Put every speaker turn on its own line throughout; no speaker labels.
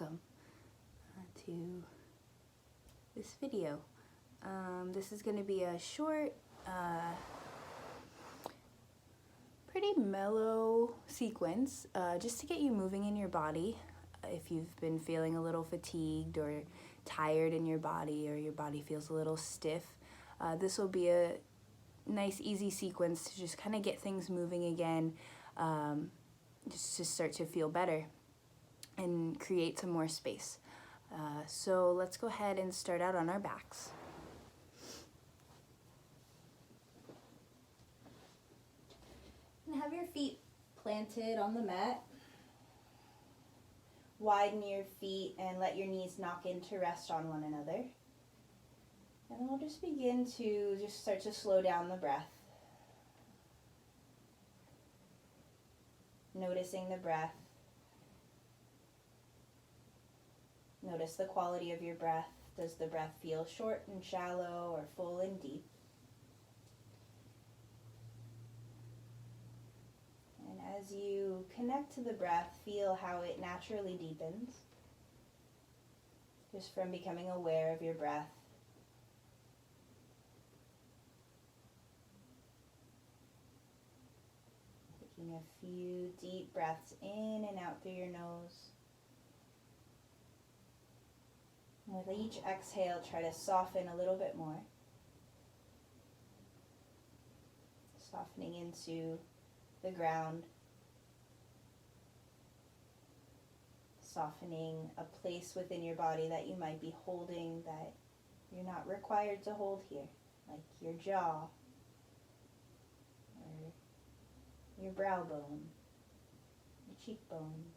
welcome to this video. This is going to be a short, pretty mellow sequence just to get you moving in your body. If you've been feeling a little fatigued or tired in your body, or your body feels a little stiff, this will be a nice easy sequence to just kind of get things moving again, just to start to feel better and create some more space. So let's go ahead and start out on our backs. And have your feet planted on the mat. Widen your feet and let your knees knock in to rest on one another. And then we'll just begin to start to slow down the breath. Noticing the breath. Notice the quality of your breath. Does the breath feel short and shallow or full and deep? And as you connect to the breath, feel how it naturally deepens, just from becoming aware of your breath. Taking a few deep breaths in and out through your nose. And with each exhale, try to soften a little bit more. Softening into the ground. Softening a place within your body that you might be holding that you're not required to hold here, like your jaw or your brow bone, your cheekbones.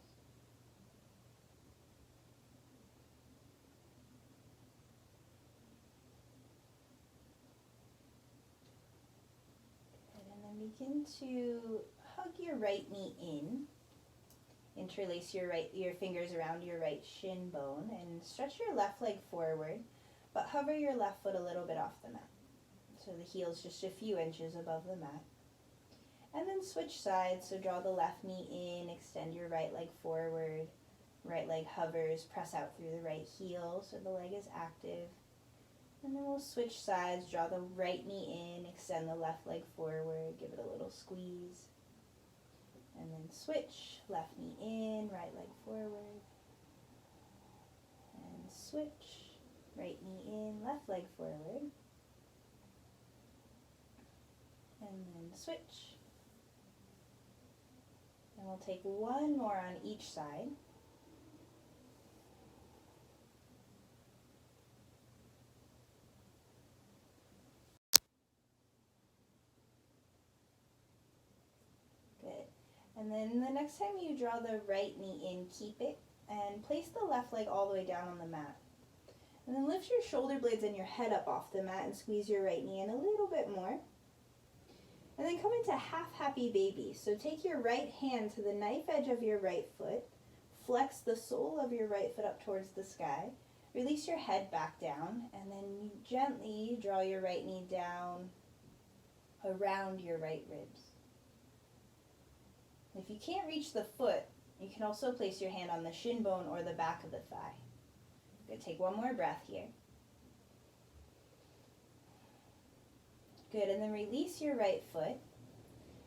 Begin to hug your right knee in. Interlace your fingers around your right shin bone and stretch your left leg forward, but hover your left foot a little bit off the mat. So the heel's just a few inches above the mat. And then switch sides, so draw the left knee in, extend your right leg forward. Right leg hovers, press out through the right heel so the leg is active. And then we'll switch sides, draw the right knee in, extend the left leg forward, give it a little squeeze. And then switch, left knee in, right leg forward. And switch, right knee in, left leg forward. And then switch. And we'll take one more on each side. And then the next time you draw the right knee in, keep it, and place the left leg all the way down on the mat. And then lift your shoulder blades and your head up off the mat and squeeze your right knee in a little bit more. And then come into half happy baby. So take your right hand to the knife edge of your right foot, flex the sole of your right foot up towards the sky, release your head back down, and then you gently draw your right knee down around your right ribs. If you can't reach the foot, you can also place your hand on the shin bone or the back of the thigh. Good, take one more breath here. Good, and then release your right foot.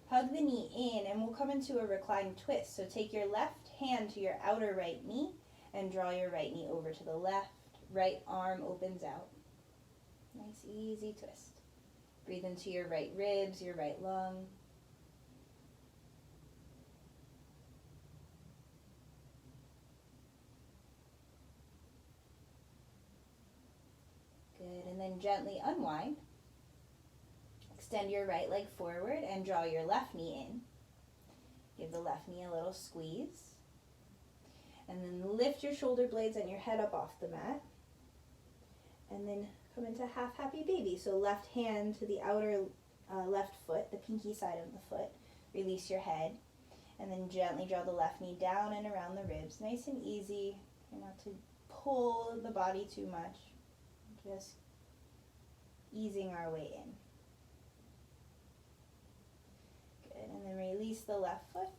Hug the knee in, and we'll come into a reclining twist. So take your left hand to your outer right knee and draw your right knee over to the left. Right arm opens out. Nice, easy twist. Breathe into your right ribs, your right lung. Good, and then gently unwind. Extend your right leg forward and draw your left knee in. Give the left knee a little squeeze. And then lift your shoulder blades and your head up off the mat. And then come into half happy baby. So left hand to the outer left foot, the pinky side of the foot. Release your head. And then gently draw the left knee down and around the ribs. Nice and easy. Try not to pull the body too much. Just easing our way in. Good, and then release the left foot.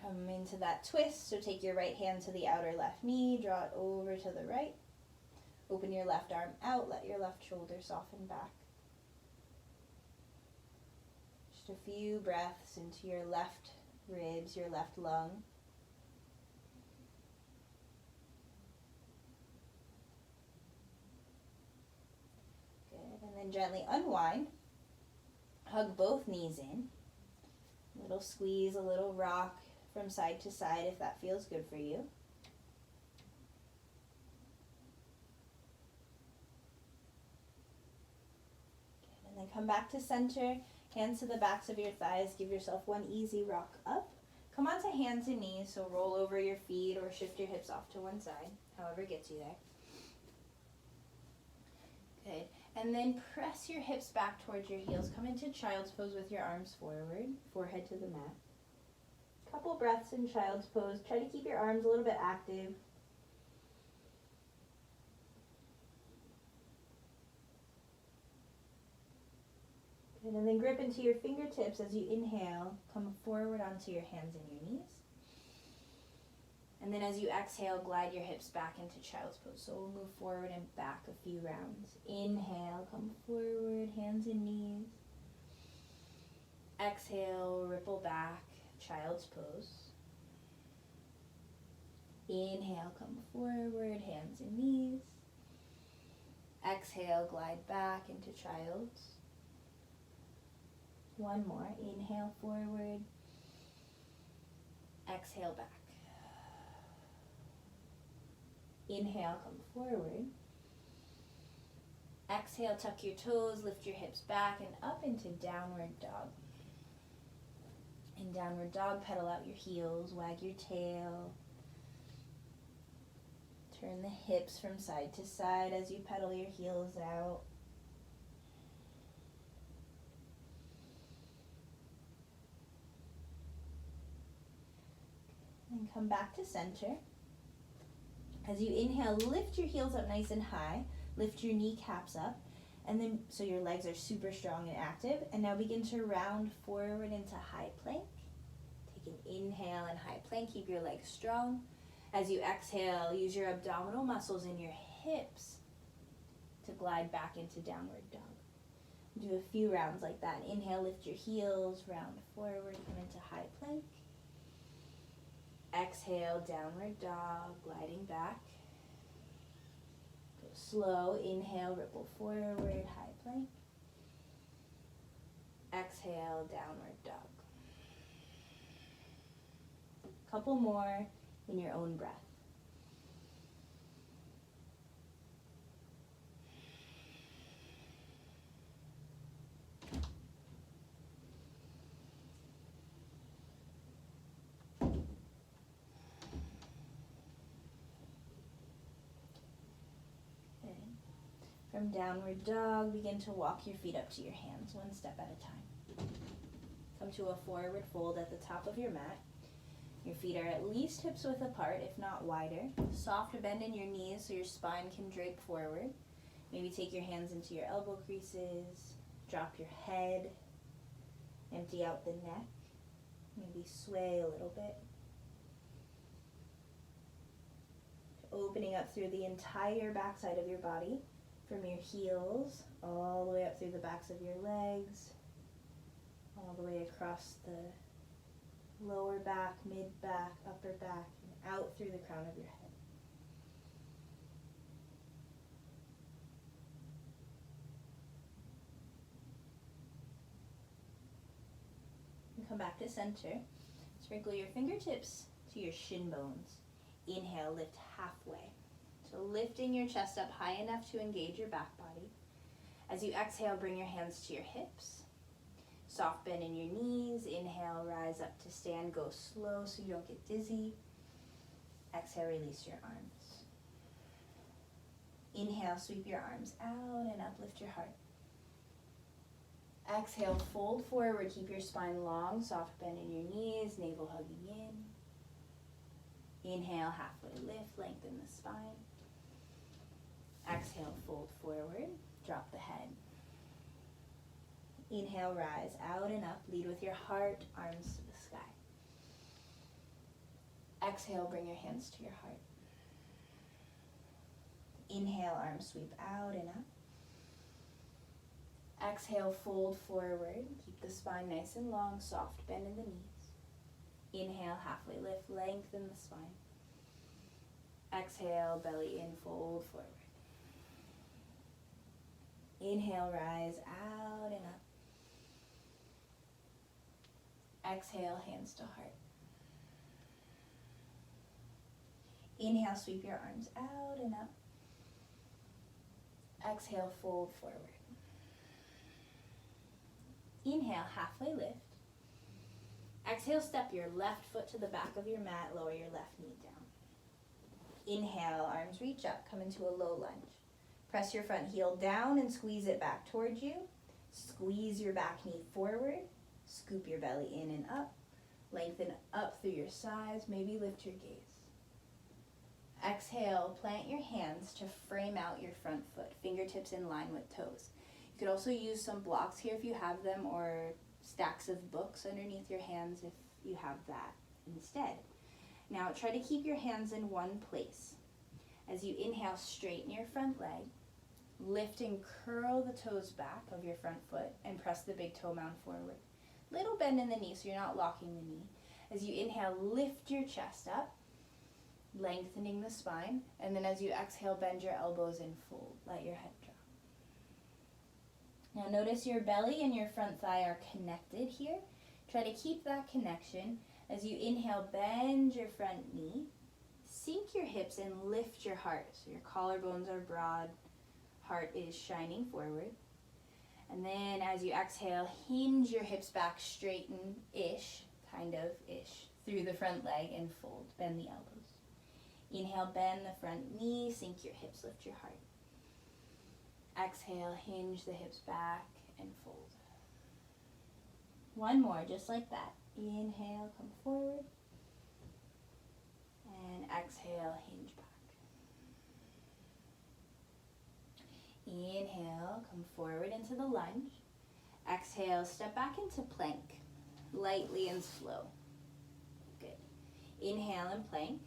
Come into that twist, so take your right hand to the outer left knee, draw it over to the right. Open your left arm out, let your left shoulder soften back. Just a few breaths into your left ribs, your left lung. Good, and then gently unwind. Hug both knees in. A little squeeze, a little rock from side to side if that feels good for you. Good, and then come back to center, hands to the backs of your thighs. Give yourself one easy rock up. Come onto hands and knees, so roll over your feet or shift your hips off to one side, however gets you there. Good. And then press your hips back towards your heels. Come into child's pose with your arms forward, forehead to the mat. Couple breaths in child's pose. Try to keep your arms a little bit active. Good. And then grip into your fingertips as you inhale. Come forward onto your hands and your knees. And then as you exhale, glide your hips back into child's pose. So we'll move forward and back a few rounds. Inhale, come forward, hands and knees. Exhale, ripple back, child's pose. Inhale, come forward, hands and knees. Exhale, glide back into child's. One more. Inhale, forward. Exhale, back. Inhale, come forward. Exhale, tuck your toes, lift your hips back and up into downward dog. In downward dog, pedal out your heels, wag your tail. Turn the hips from side to side as you pedal your heels out. And come back to center. As you inhale, lift your heels up nice and high. Lift your kneecaps up. And then, so your legs are super strong and active. And now begin to round forward into high plank. Take an inhale and high plank. Keep your legs strong. As you exhale, use your abdominal muscles in your hips to glide back into downward dog. Do a few rounds like that. Inhale, lift your heels, round forward, come into high plank. Exhale, downward dog, gliding back. Go slow. Inhale, ripple forward, high plank. Exhale, downward dog. Couple more in your own breath. From downward dog, begin to walk your feet up to your hands, one step at a time. Come to a forward fold at the top of your mat. Your feet are at least hips width apart, if not wider. Soft bend in your knees so your spine can drape forward. Maybe take your hands into your elbow creases. Drop your head. Empty out the neck. Maybe sway a little bit. Opening up through the entire backside of your body. From your heels, all the way up through the backs of your legs, all the way across the lower back, mid-back, upper back, and out through the crown of your head. And come back to center. Sprinkle your fingertips to your shin bones. Inhale, lift halfway. So lifting your chest up high enough to engage your back body. As you exhale, bring your hands to your hips. Soft bend in your knees. Inhale, rise up to stand. Go slow so you don't get dizzy. Exhale, release your arms. Inhale, sweep your arms out and uplift your heart. Exhale, fold forward. Keep your spine long. Soft bend in your knees. Navel hugging in. Inhale, halfway lift. Lengthen the spine. Exhale, fold forward, drop the head. Inhale, rise out and up, lead with your heart, arms to the sky. Exhale, bring your hands to your heart. Inhale, arms sweep out and up. Exhale, fold forward. Keep the spine nice and long, soft bend in the knees. Inhale, halfway lift, lengthen the spine. Exhale, belly in, fold forward. Inhale, rise out and up. Exhale, hands to heart. Inhale, sweep your arms out and up. Exhale, fold forward. Inhale, halfway lift. Exhale, step your left foot to the back of your mat, lower your left knee down. Inhale, arms reach up, come into a low lunge. Press your front heel down and squeeze it back towards you. Squeeze your back knee forward. Scoop your belly in and up. Lengthen up through your sides, maybe lift your gaze. Exhale, plant your hands to frame out your front foot, fingertips in line with toes. You could also use some blocks here if you have them, or stacks of books underneath your hands if you have that instead. Now try to keep your hands in one place. As you inhale, straighten your front leg. Lift and curl the toes back of your front foot and press the big toe mound forward. Little bend in the knee so you're not locking the knee. As you inhale, lift your chest up, lengthening the spine. And then as you exhale, bend your elbows and fold. Let your head drop. Now notice your belly and your front thigh are connected here. Try to keep that connection. As you inhale, bend your front knee. Sink your hips and lift your heart. So your collarbones are broad, heart is shining forward. And then as you exhale, hinge your hips back, straighten-ish, kind of-ish, through the front leg and fold. Bend the elbows. Inhale, bend the front knee, sink your hips, lift your heart. Exhale, hinge the hips back and fold. One more, just like that. Inhale, come forward. And exhale, hinge back. Inhale, come forward into the lunge. Exhale, step back into plank, lightly and slow. Good. Inhale and plank.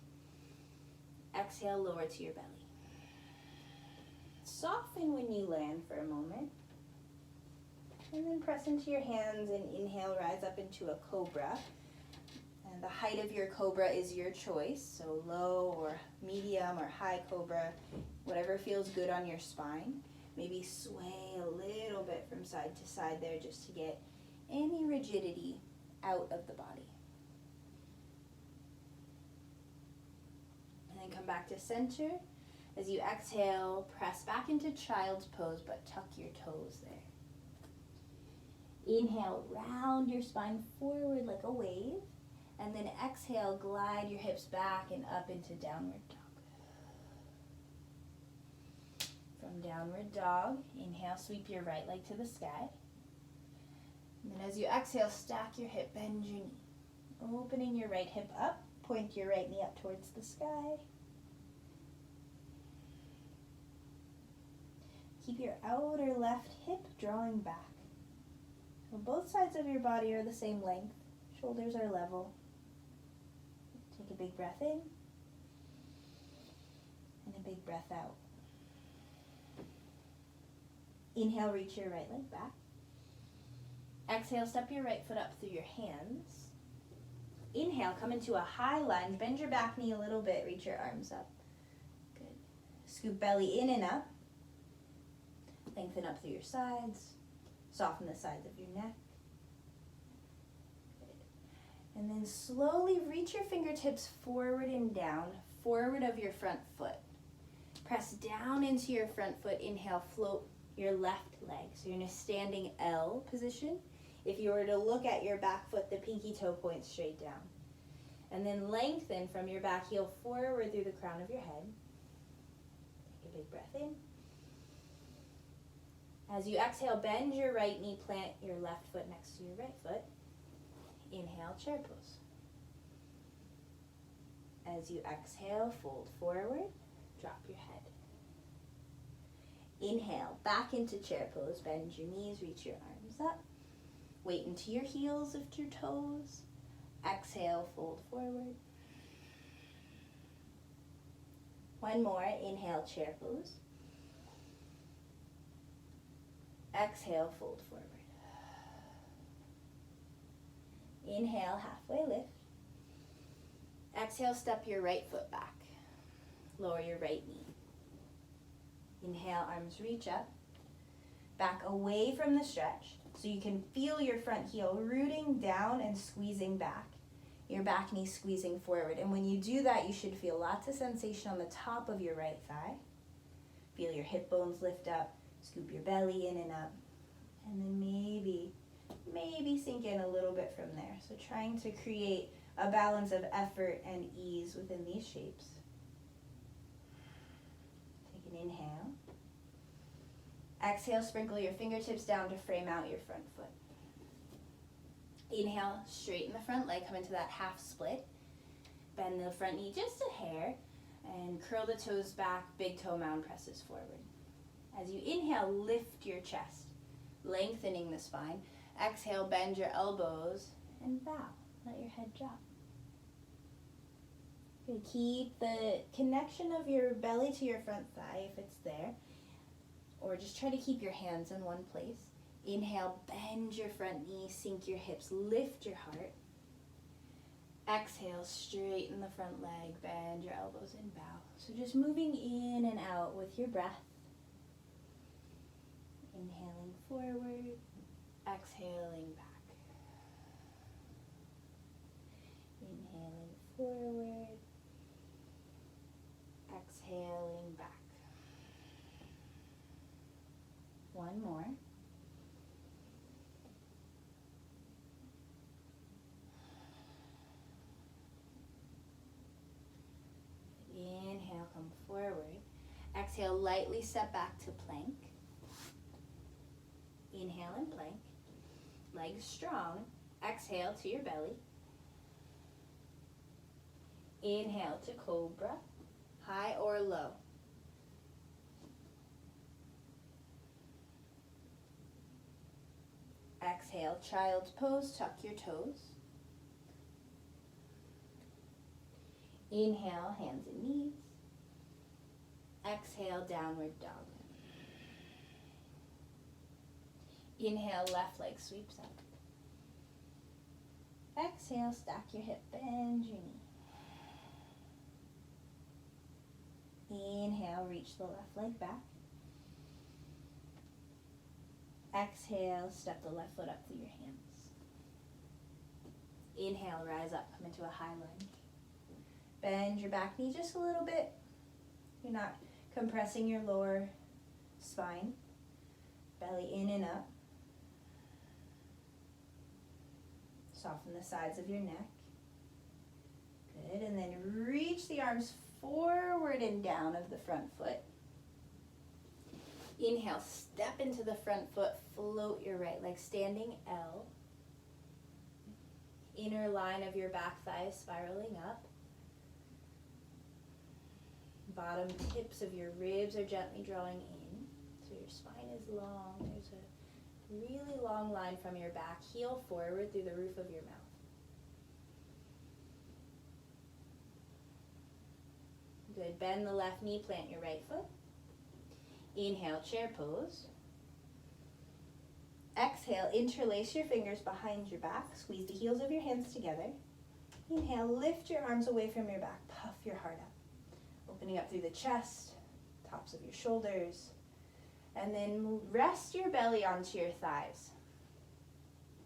Exhale, lower to your belly. Soften when you land for a moment. And then press into your hands and inhale, rise up into a cobra. And the height of your cobra is your choice, so low or medium or high cobra, whatever feels good on your spine. Maybe sway a little bit from side to side there just to get any rigidity out of the body. And then come back to center. As you exhale, press back into child's pose, but tuck your toes there. Inhale, round your spine forward like a wave. And then exhale, glide your hips back and up into downward dog. From downward dog, inhale, sweep your right leg to the sky. And then as you exhale, stack your hip, bend your knee. Opening your right hip up, point your right knee up towards the sky. Keep your outer left hip drawing back. So both sides of your body are the same length. Shoulders are level. Take a big breath in and a big breath out. Inhale, reach your right leg back. Exhale, step your right foot up through your hands. Inhale, come into a high lunge. Bend your back knee a little bit. Reach your arms up. Good. Scoop belly in and up. Lengthen up through your sides. Soften the sides of your neck. Good. And then slowly reach your fingertips forward and down, forward of your front foot. Press down into your front foot. Inhale, float your left leg. So you're in a standing L position. If you were to look at your back foot, the pinky toe points straight down. And then lengthen from your back heel forward through the crown of your head. Take a big breath in. As you exhale, bend your right knee, plant your left foot next to your right foot. Inhale, chair pose. As you exhale, fold forward, drop your head. Inhale, back into chair pose, bend your knees, reach your arms up. Weight into your heels, lift your toes. Exhale, fold forward. One more. Inhale, chair pose. Exhale, fold forward. Inhale, halfway lift. Exhale, step your right foot back. Lower your right knee. Inhale, arms reach up. Back away from the stretch so you can feel your front heel rooting down and squeezing back. Your back knee squeezing forward. And when you do that, you should feel lots of sensation on the top of your right thigh. Feel your hip bones lift up. Scoop your belly in and up. And then maybe sink in a little bit from there. So trying to create a balance of effort and ease within these shapes. Take an inhale. Exhale, sprinkle your fingertips down to frame out your front foot. Inhale, straighten the front leg, come into that half split. Bend the front knee just a hair and curl the toes back, big toe mound presses forward. As you inhale, lift your chest, lengthening the spine. Exhale, bend your elbows and bow. Let your head drop. Good. Keep the connection of your belly to your front thigh if it's there, or just try to keep your hands in one place. Inhale, bend your front knee, sink your hips, lift your heart. Exhale, straighten the front leg, bend your elbows and bow. So just moving in and out with your breath. Inhaling forward, exhaling back. Inhaling forward, exhaling back. One more. Inhale, come forward. Exhale, lightly step back to plank. Inhale and plank. Legs strong. Exhale to your belly. Inhale to cobra, high or low. Exhale, child's pose, tuck your toes. Inhale, hands and knees. Exhale, downward dog. Inhale, left leg sweeps up. Exhale, stack your hip, bend your knee. Inhale, reach the left leg back. Exhale, step the left foot up through your hands. Inhale, rise up, come into a high lunge. Bend your back knee just a little bit. You're not compressing your lower spine. Belly in and up. Soften the sides of your neck. Good, and then reach the arms forward and down of the front foot. Inhale, step into the front foot, float your right leg, standing L. Inner line of your back thigh spiraling up. Bottom tips of your ribs are gently drawing in. So your spine is long. There's a really long line from your back. Heel forward through the roof of your mouth. Good. Bend the left knee, plant your right foot. Inhale, chair pose. Exhale, interlace your fingers behind your back. Squeeze the heels of your hands together. Inhale, lift your arms away from your back. Puff your heart up. Opening up through the chest, tops of your shoulders. And then rest your belly onto your thighs.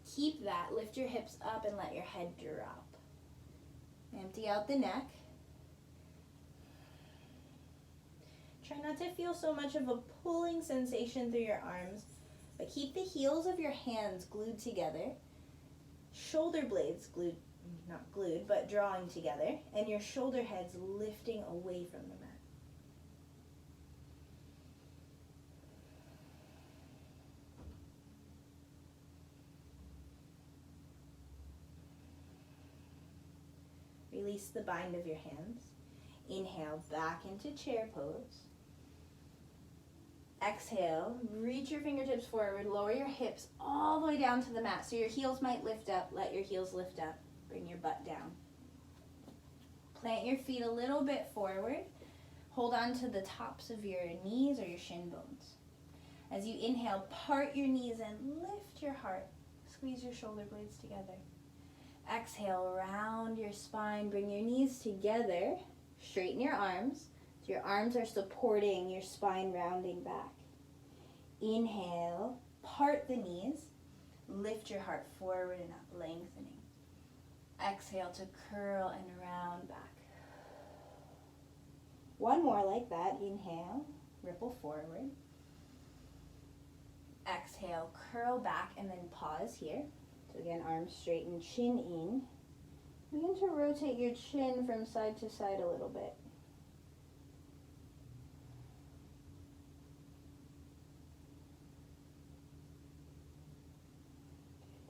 Keep that. Lift your hips up and let your head drop. Empty out the neck. Try not to feel so much of a pulling sensation through your arms, but keep the heels of your hands glued together, shoulder blades glued, not glued, but drawing together, and your shoulder heads lifting away from the mat. Release the bind of your hands. Inhale, back into chair pose. Exhale, reach your fingertips forward, lower your hips all the way down to the mat. So your heels might lift up, let your heels lift up. Bring your butt down. Plant your feet a little bit forward. Hold on to the tops of your knees or your shin bones. As you inhale, part your knees and lift your heart. Squeeze your shoulder blades together. Exhale, round your spine. Bring your knees together. Straighten your arms. So your arms are supporting your spine, rounding back. Inhale, part the knees. Lift your heart forward and up, lengthening. Exhale to curl and round back. One more like that. Inhale, ripple forward. Exhale, curl back and then pause here. So again, arms straighten, chin in. Begin to rotate your chin from side to side a little bit.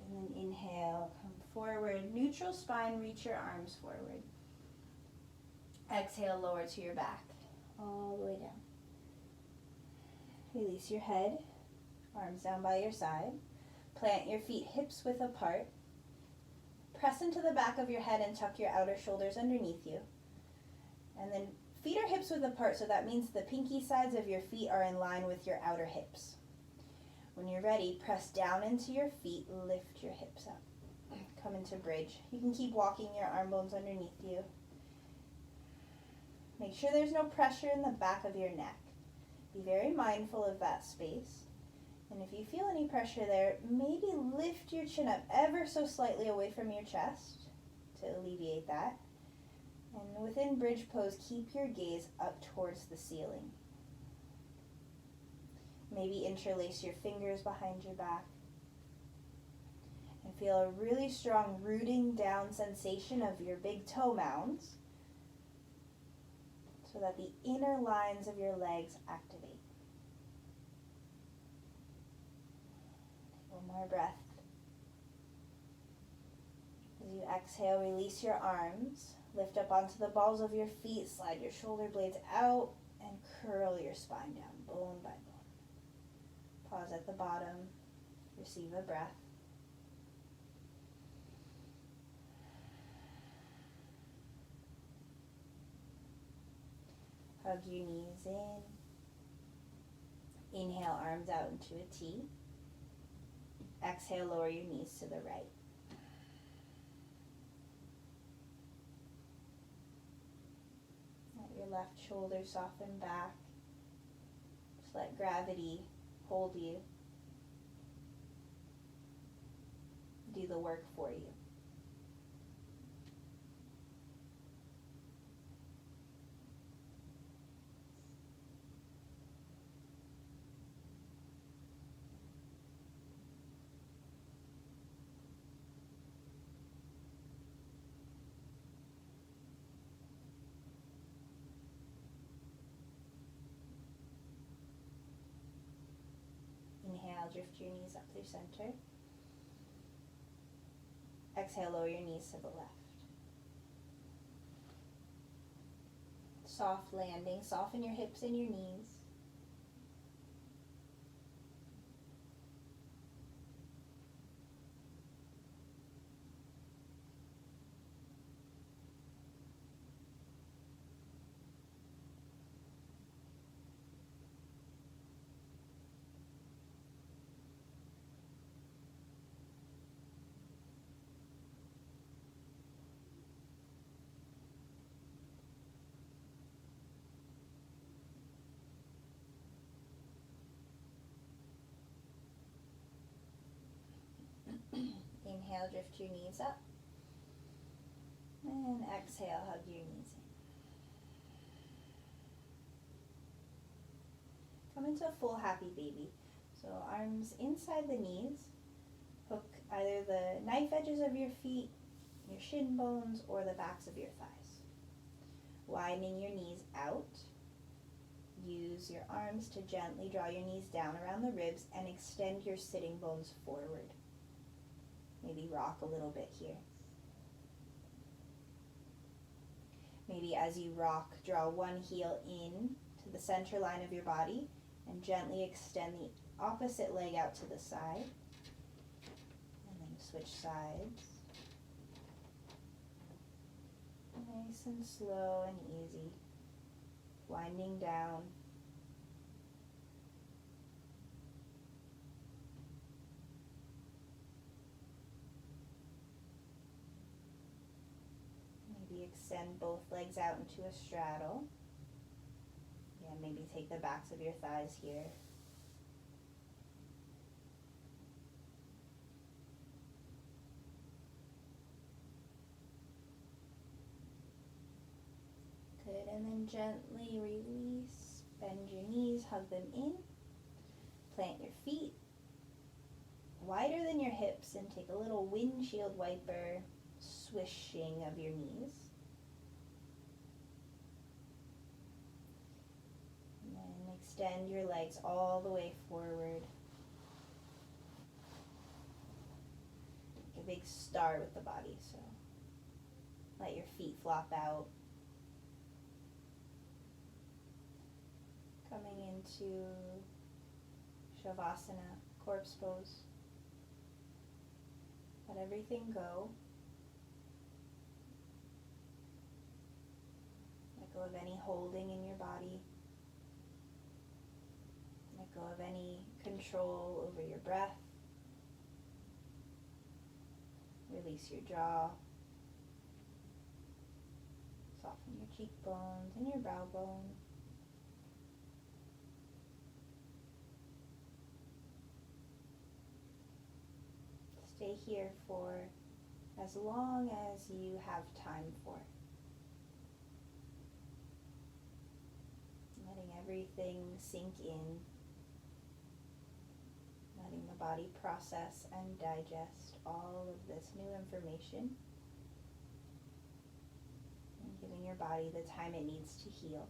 And then inhale, come forward. Neutral spine, reach your arms forward. Exhale, lower to your back, all the way down. Release your head, arms down by your side. Plant your feet hips width apart. Press into the back of your head and tuck your outer shoulders underneath you. And then feet are hips width apart, so that means the pinky sides of your feet are in line with your outer hips. When you're ready, press down into your feet, lift your hips up. Come into bridge. You can keep walking your arm bones underneath you. Make sure there's no pressure in the back of your neck. Be very mindful of that space. And if you feel any pressure there, maybe lift your chin up ever so slightly away from your chest to alleviate that. And within bridge pose, keep your gaze up towards the ceiling. Maybe interlace your fingers behind your back. And feel a really strong rooting down sensation of your big toe mounds so that the inner lines of your legs activate. One more breath. As you exhale, release your arms. Lift up onto the balls of your feet. Slide your shoulder blades out and curl your spine down, bone by bone. Pause at the bottom. Receive a breath. Hug your knees in. Inhale, arms out into a T. Exhale, lower your knees to the right. Let your left shoulder soften back. Just let gravity hold you. Do the work for you. Inhale, drift your knees up through center. Exhale, lower your knees to the left. Soft landing, soften your hips and your knees. Inhale, drift your knees up. And exhale, hug your knees in. Come into a full happy baby. So arms inside the knees. Hook either the knife edges of your feet, your shin bones, or the backs of your thighs. Widening your knees out. Use your arms to gently draw your knees down around the ribs and extend your sitting bones forward. Maybe rock a little bit here. Maybe as you rock, draw one heel in to the center line of your body and gently extend the opposite leg out to the side. And then switch sides. Nice and slow and easy. winding down. Maybe extend both legs out into a straddle. Yeah, maybe take the backs of your thighs here. Good, and then gently release. Bend your knees, hug them in. Plant your feet wider than your hips and take a little windshield wiper swishing of your knees. And then extend your legs all the way forward. Make a big star with the body, so let your feet flop out. Coming into Shavasana, corpse pose. Let everything go. Let go of any holding in your body. Let go of any control over your breath. Release your jaw. Soften your cheekbones and your brow bone. Stay here for as long as you have time for. Letting everything sink in. Letting the body process and digest all of this new information. And giving your body the time it needs to heal.